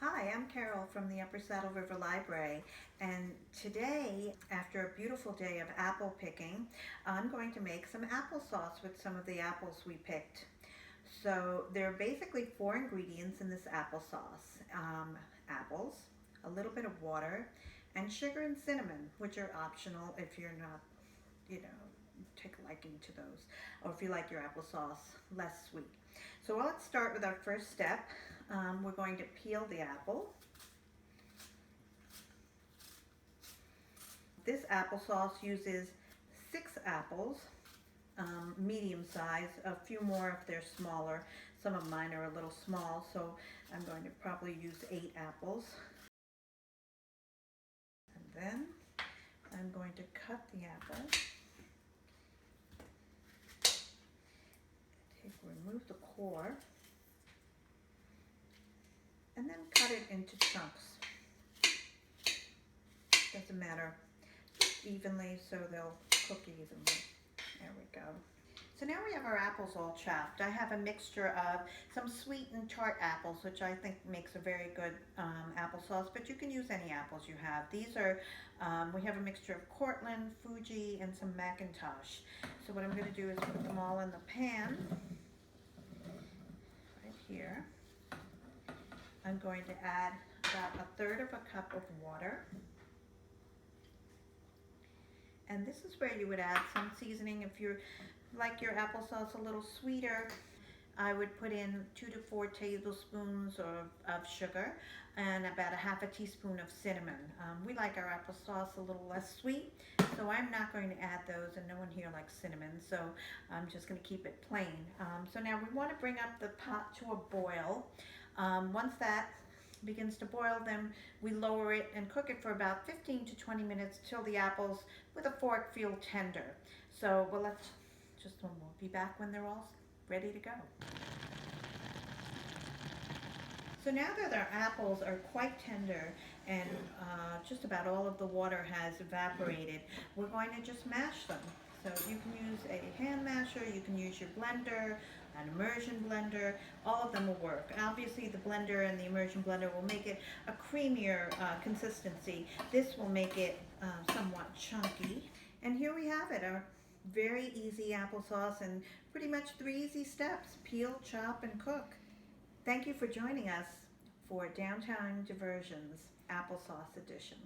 Hi, I'm Carol from the Upper Saddle River Library, and today, after a beautiful day of apple picking, I'm going to make some applesauce with some of the apples we picked. So there are basically four ingredients in this applesauce. Apples, a little bit of water, and sugar and cinnamon, which are optional if you're not, take a liking to those, or if you like your applesauce less sweet. So let's start with our first step. We're going to peel the apple. This applesauce uses 6 apples, medium size, a few more if they're smaller. Some of mine are a little small, so I'm going to probably use 8 apples. And then I'm going to cut the apple. Remove the core. And then cut it into chunks. Doesn't matter, evenly so they'll cook evenly. There we go. So now we have our apples all chopped. I have a mixture of some sweet and tart apples, which I think makes a very good applesauce, but you can use any apples you have. These are, we have a mixture of Cortland, Fuji, and some McIntosh. So what I'm going to do is put them all in the pan right here. I'm going to add about 1/3 of a cup of water. And this is where you would add some seasoning. If you like your applesauce a little sweeter, I would put in 2 to 4 tablespoons of sugar and about 1/2 teaspoon of cinnamon. We like our applesauce a little less sweet, so I'm not going to add those, and no one here likes cinnamon, so I'm just going to keep it plain. So now we want to bring up the pot to a boil. Once that begins to boil, then we lower it and cook it for about 15 to 20 minutes till the apples with a fork feel tender. So we'll be back when they're all ready to go. So now that our apples are quite tender and just about all of the water has evaporated, we're going to just mash them. So you can use a hand masher, you can use your blender, an immersion blender, all of them will work. Obviously the blender and the immersion blender will make it a creamier consistency. This will make it somewhat chunky. And here we have it, our very easy applesauce, and pretty much 3 easy steps: peel, chop, and cook. Thank you for joining us for Downtown Diversions Applesauce Edition.